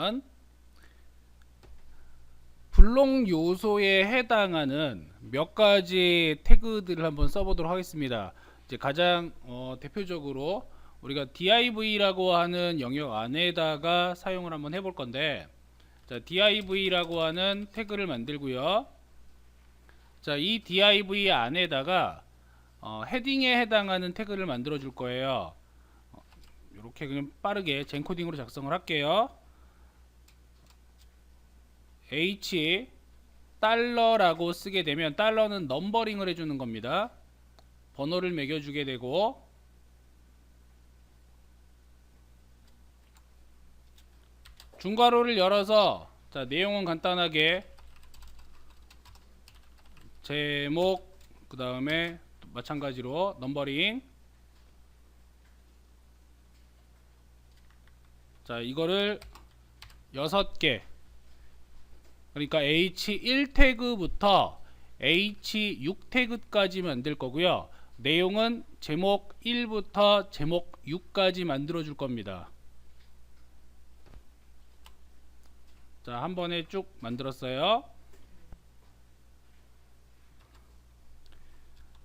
그러면 블록 요소에 해당하는 몇 가지 태그들을 한번 써보도록 하겠습니다. 이제 가장 대표적으로 우리가 div라고 하는 영역 안에다가 사용을 한번 해볼 건데, 자, div라고 하는 태그를 만들고요. 자, 이 div 안에다가 헤딩에 해당하는 태그를 만들어 줄 거예요. 이렇게 그냥 빠르게 젠코딩으로 작성을 할게요. h 달러라고 쓰게 되면, 달러는 넘버링을 해주는 겁니다. 번호를 매겨주게 되고, 중괄호를 열어서, 자, 내용은 간단하게 제목, 그 다음에 마찬가지로 넘버링. 자, 이거를 6개, 그러니까 H1 태그부터 H6 태그까지 만들 거고요. 내용은 제목 1부터 제목 6까지 만들어 줄 겁니다. 자, 한 번에 쭉 만들었어요.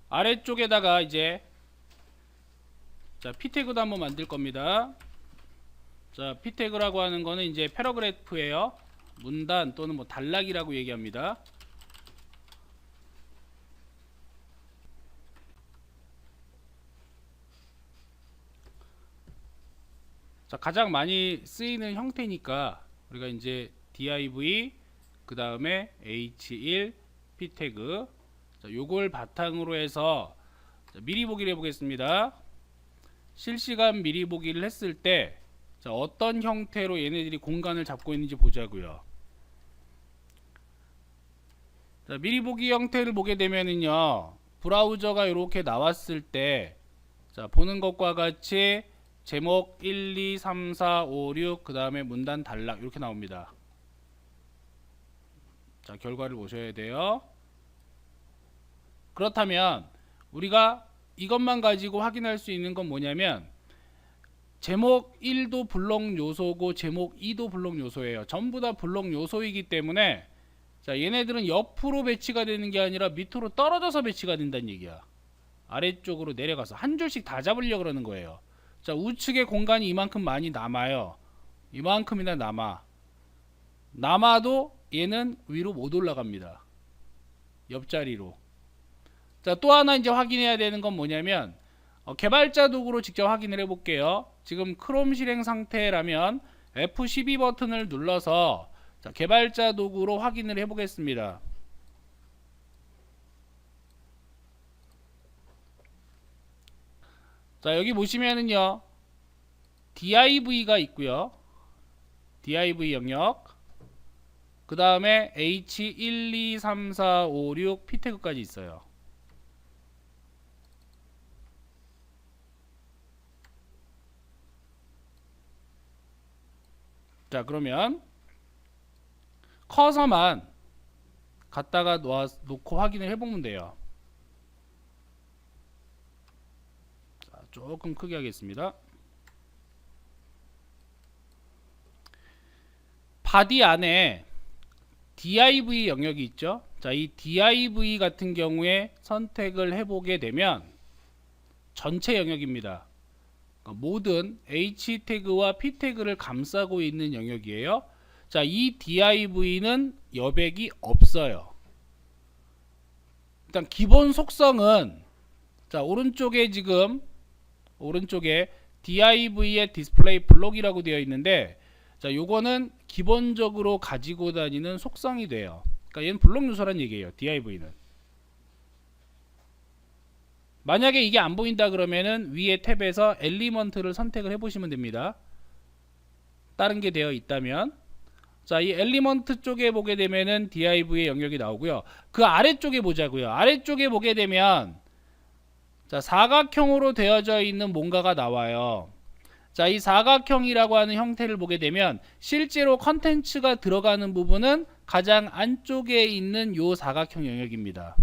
아래쪽에다가 이제 자, P 태그도 한번 만들 겁니다. 자, P 태그라고 하는 거는 이제 패러그래프예요. 문단 또는 뭐 단락이라고 얘기합니다. 자, 가장 많이 쓰이는 형태니까 우리가 이제 div, 그 다음에 h1 p 태그, 자, 요걸 바탕으로 해서 자, 미리 보기를 해보겠습니다. 실시간 미리 보기를 했을 때, 자, 어떤 형태로 얘네들이 공간을 잡고 있는지 보자고요. 자, 미리 보기 형태를 보게 되면은요, 브라우저가 이렇게 나왔을 때, 자, 보는 것과 같이 제목 1, 2, 3, 4, 5, 6, 그 다음에 문단 단락 이렇게 나옵니다. 자, 결과를 보셔야 돼요. 그렇다면 우리가 이것만 가지고 확인할 수 있는 건 뭐냐면, 제목 1도 블록 요소고 제목 2도 블록 요소예요. 전부 다 블록 요소이기 때문에, 자, 얘네들은 옆으로 배치가 되는 게 아니라 밑으로 떨어져서 배치가 된다는 얘기야. 아래쪽으로 내려가서 한 줄씩 다 잡으려고 그러는 거예요. 자, 우측에 공간이 이만큼 많이 남아요. 이만큼이나 남아도 얘는 위로 못 올라갑니다. 옆자리로. 자, 또 하나 이제 확인해야 되는 건 뭐냐면, 개발자 도구로 직접 확인을 해볼게요. 지금 크롬 실행 상태라면 F12 버튼을 눌러서, 자, 개발자 도구로 확인을 해보겠습니다. 자, 여기 보시면은요, div가 있고요. div 영역, 그 다음에 h1, 2, 3, 4, 5, 6 p 태그까지 있어요. 자, 그러면 커서만 갖다가 놓고 확인을 해보면 돼요. 자, 조금 크게 하겠습니다. 바디 안에 div 영역이 있죠. 자, 이 div 같은 경우에 선택을 해보게 되면 전체 영역입니다. 그러니까 모든 h 태그와 p 태그를 감싸고 있는 영역이에요. 자, 이 div는 여백이 없어요. 일단 기본 속성은, 자, 오른쪽에 div의 디스플레이 블록이라고 되어 있는데, 자, 요거는 기본적으로 가지고 다니는 속성이 돼요. 그러니까 얘는 블록 요소란 얘기예요. div는. 만약에 이게 안 보인다 그러면은 위에 탭에서 엘리먼트를 선택을 해 보시면 됩니다. 다른 게 되어 있다면. 자, 이 엘리먼트 쪽에 보게 되면은 div의 영역이 나오고요. 그 아래쪽에 보자고요. 아래쪽에 보게 되면, 자, 사각형으로 되어져 있는 뭔가가 나와요. 자, 이 사각형이라고 하는 형태를 보게 되면 실제로 컨텐츠가 들어가는 부분은 가장 안쪽에 있는 요 사각형 영역입니다.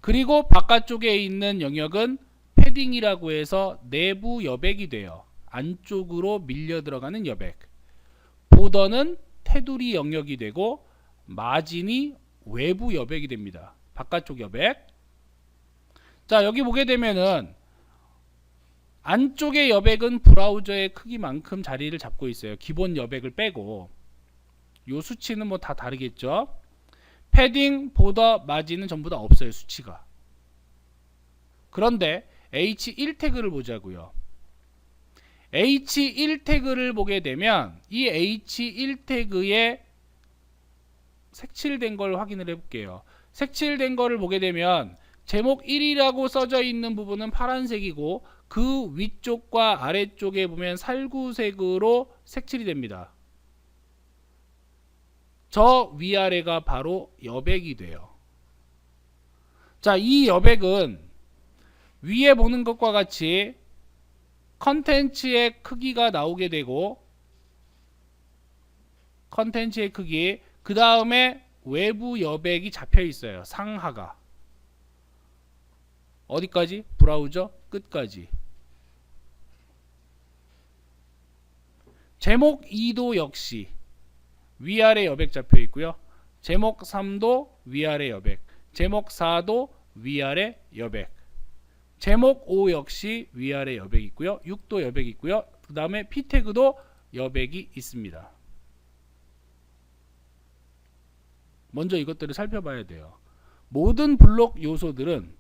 그리고 바깥쪽에 있는 영역은 패딩이라고 해서 내부 여백이 돼요. 안쪽으로 밀려 들어가는 여백. 보더는 테두리 영역이 되고 마진이 외부 여백이 됩니다. 바깥쪽 여백. 자, 여기 보게 되면은 안쪽의 여백은 브라우저의 크기만큼 자리를 잡고 있어요. 기본 여백을 빼고. 요 수치는 뭐 다 다르겠죠. 패딩, 보더, 마진은 전부 다 없어요. 수치가. 그런데 H1 태그를 보자고요. H1 태그를 보게 되면 이 H1 태그에 색칠된 걸 확인을 해볼게요. 색칠된 거를 보게 되면 제목 1이라고 써져 있는 부분은 파란색이고 그 위쪽과 아래쪽에 보면 살구색으로 색칠이 됩니다. 저 위아래가 바로 여백이 돼요. 자, 이 여백은 위에 보는 것과 같이 컨텐츠의 크기가 나오게 되고 컨텐츠의 크기, 그 다음에 외부 여백이 잡혀 있어요. 상하가 어디까지? 브라우저 끝까지. 제목 2도 역시 위아래 여백 잡혀 있고요. 제목 3도 위아래 여백, 제목 4도 위아래 여백, 제목 5 역시 위아래 여백이 있고요. 6도 여백이 있고요. 그 다음에 P 태그도 여백이 있습니다. 먼저 이것들을 살펴봐야 돼요. 모든 블록 요소들은,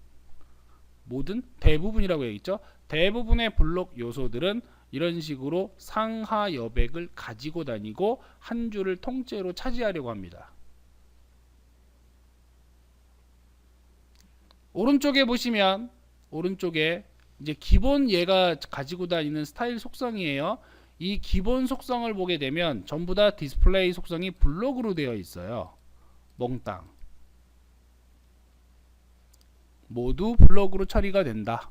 모든 대부분이라고 해야겠죠. 대부분의 블록 요소들은 이런 식으로 상하 여백을 가지고 다니고 한 줄을 통째로 차지하려고 합니다. 오른쪽에 보시면, 오른쪽에 이제 기본 얘가 가지고 다니는 스타일 속성이에요. 이 기본 속성을 보게 되면 전부 다 디스플레이 속성이 블록으로 되어 있어요. 몽땅 모두 블록으로 처리가 된다.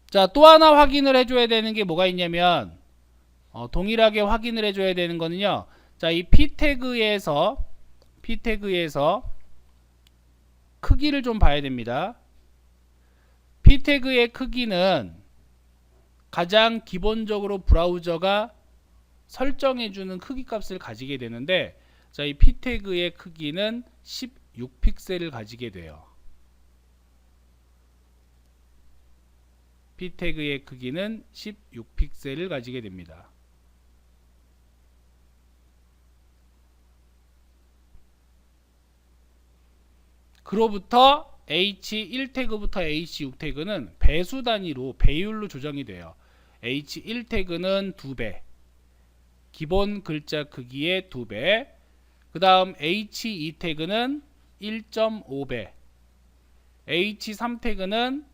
자, 또 하나 확인을 해줘야 되는 게 뭐가 있냐면 동일하게 확인을 해줘야 되는 거는요. 자, 이 P 태그에서 크기를 좀 봐야 됩니다. P 태그의 크기는 가장 기본적으로 브라우저가 설정해주는 크기 값을 가지게 되는데, 자, 이 P 태그의 크기는 16픽셀을 가지게 돼요. P 태그의 크기는 16픽셀을 가지게 됩니다. 그로부터 H1 태그부터 H6 태그는 배수 단위로 배율로 조정이 돼요. H1 태그는 2배, 기본 글자 크기의 2배, 그 다음 H2 태그는 1.5배, H3 태그는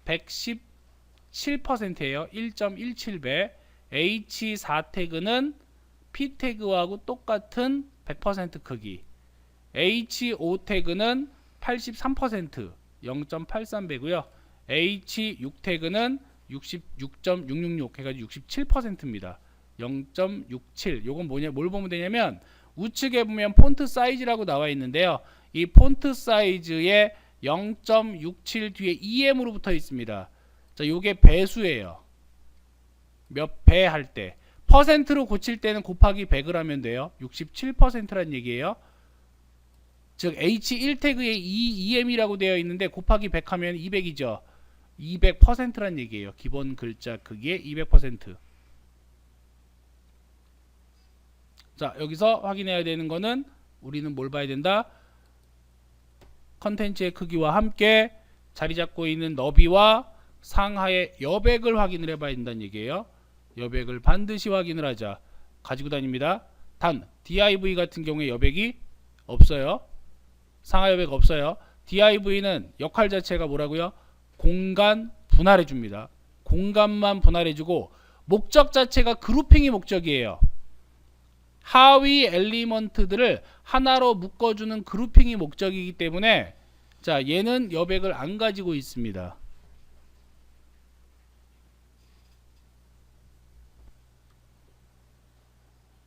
117%예요. 1.17배. H4 태그는 P 태그하고 똑같은 100% 크기. H5 태그는 83%, 0.83배고요. H6 태그는 66.666 해가지고 67%입니다. 0.67. 요건 뭐냐, 뭘 보면 되냐면 우측에 보면 폰트 사이즈라고 나와 있는데요. 이 폰트 사이즈에 0.67 뒤에 EM으로 붙어 있습니다. 자, 요게 배수예요. 몇 배 할 때. 퍼센트로 고칠 때는 곱하기 100을 하면 돼요. 67%란 얘기예요. 즉 H1 태그에 EM이라고 되어 있는데 곱하기 100 하면 200이죠. 200%란 얘기예요. 기본 글자 크기의 200%. 자, 여기서 확인해야 되는 거는 우리는 뭘 봐야 된다? 컨텐츠의 크기와 함께 자리 잡고 있는 너비와 상하의 여백을 확인을 해봐야 된다는 얘기예요. 여백을 반드시 확인을 하자. 가지고 다닙니다. 단 div 같은 경우에 여백이 없어요. 상하 여백 없어요. div는 역할 자체가 뭐라고요? 공간 분할해 줍니다. 공간만 분할해 주고 목적 자체가 그룹핑이 목적이에요. 하위 엘리먼트들을 하나로 묶어주는 그룹핑이 목적이기 때문에, 자, 얘는 여백을 안 가지고 있습니다.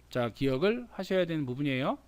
자, 기억을 하셔야 되는 부분이에요.